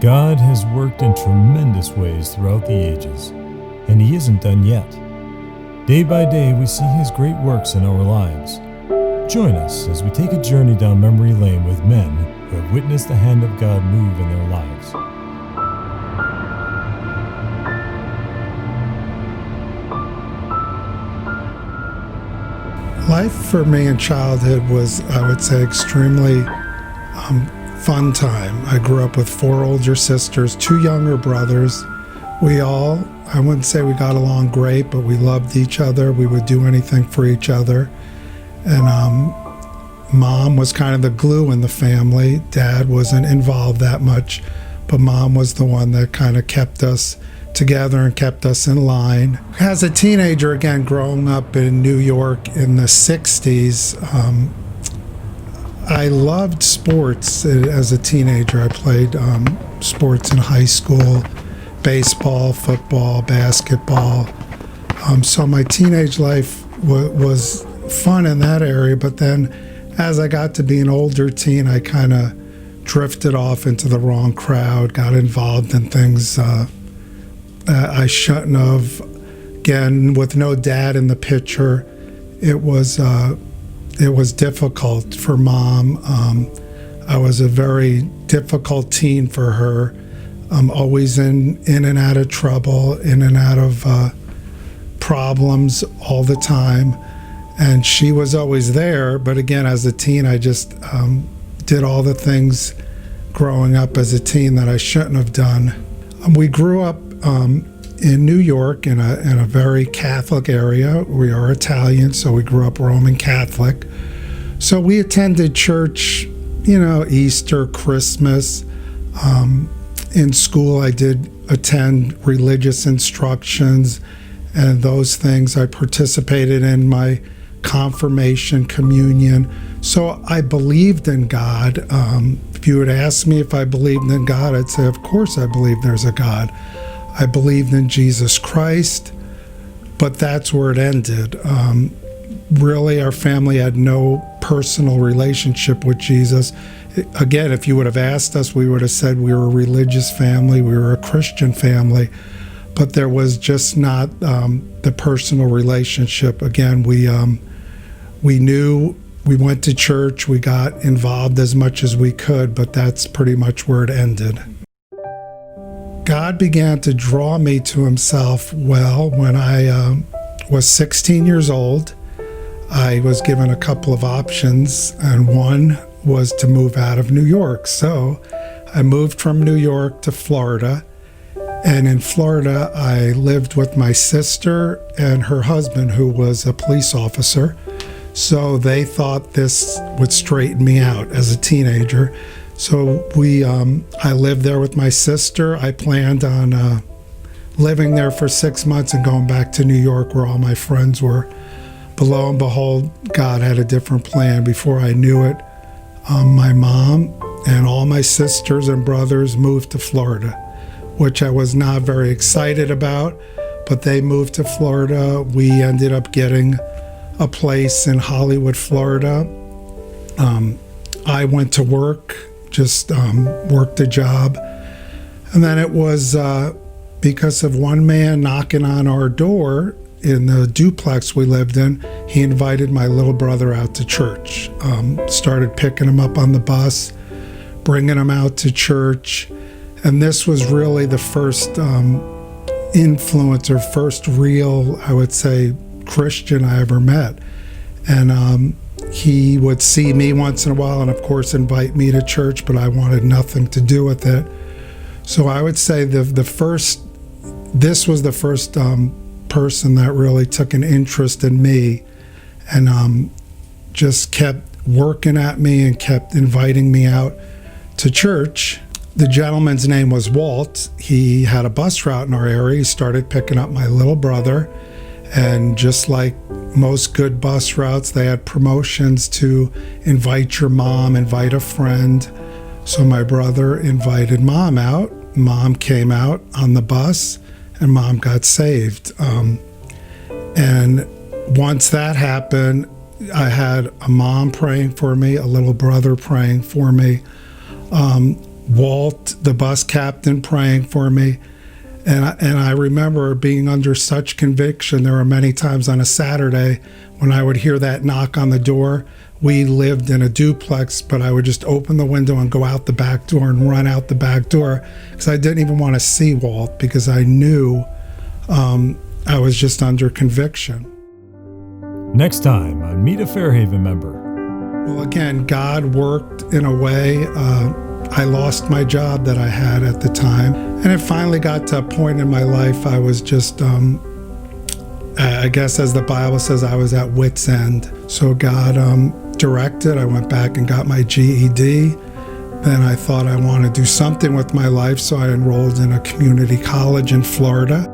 God has worked in tremendous ways throughout the ages, and He isn't done yet. Day by day, we see His great works in our lives. Join us as we take a journey down memory lane with men who have witnessed the hand of God move in their lives. Life for me in childhood was, I would say, extremely fun time. I grew up with 4 older sisters, 2 younger brothers. I wouldn't say we got along great, but we loved each other. We would do anything for each other. And Mom was kind of the glue in the family. Dad wasn't involved that much, but Mom was the one that kind of kept us together and kept us in line. As a teenager, again, growing up in New York in the 60s, I loved sports as a teenager. I played sports in high school, baseball, football, basketball. So my teenage life was fun in that area, but then as I got to be an older teen, I kind of drifted off into the wrong crowd, got involved in things I shouldn't have. Again, with no dad in the picture, it was difficult for Mom. I was a very difficult teen for her. Always in and out of trouble, in and out of problems all the time. And she was always there, but again, as a teen, I just did all the things growing up as a teen that I shouldn't have done. We grew up in New York in a very Catholic area. We are Italian, so we grew up Roman Catholic. So we attended church, Easter, Christmas. In school, I did attend religious instructions and those things. I participated in my confirmation, communion. So I believed in God. If you would ask me if I believed in God, I'd say, of course I believe there's a God. I believed in Jesus Christ, but that's where it ended. Really, our family had no personal relationship with Jesus. Again, if you would have asked us, we would have said we were a religious family, we were a Christian family, but there was just not the personal relationship. Again, we knew, we went to church, we got involved as much as we could, but that's pretty much where it ended. God began to draw me to Himself when I was 16 years old. I was given a couple of options, and one was to move out of New York. So I moved from New York to Florida, and in Florida I lived with my sister and her husband, who was a police officer. So they thought this would straighten me out as a teenager. So I lived there with my sister. I planned on living there for 6 months and going back to New York where all my friends were. But lo and behold, God had a different plan. Before I knew it, my mom and all my sisters and brothers moved to Florida, which I was not very excited about, but they moved to Florida. We ended up getting a place in Hollywood, Florida. I went to work, just worked a job. And then it was because of one man knocking on our door in the duplex we lived in. He invited my little brother out to church. Started picking him up on the bus, bringing him out to church. And this was really the first influence or first real, I would say, Christian I ever met. And he would see me once in a while and of course invite me to church, but I wanted nothing to do with it. So I would say this was the first person that really took an interest in me and just kept working at me and kept inviting me out to church. The gentleman's name was Walt. He had a bus route in our area. He started picking up my little brother, and just like most good bus routes, they had promotions to invite your mom, invite a friend. So my brother invited Mom out. Mom came out on the bus, and Mom got saved. And once that happened, I had a mom praying for me, a little brother praying for me. Walt, the bus captain, praying for me. And I remember being under such conviction. There were many times on a Saturday when I would hear that knock on the door. We lived in a duplex, but I would just open the window and go out the back door and run out the back door because I didn't even want to see Walt because I knew I was just under conviction. Next time on Meet a Fairhaven Member. Well, again, God worked in a way. I lost my job that I had at the time. And it finally got to a point in my life I was just, I guess as the Bible says, I was at wit's end. So God directed. I went back and got my GED. Then I thought I want to do something with my life, so I enrolled in a community college in Florida.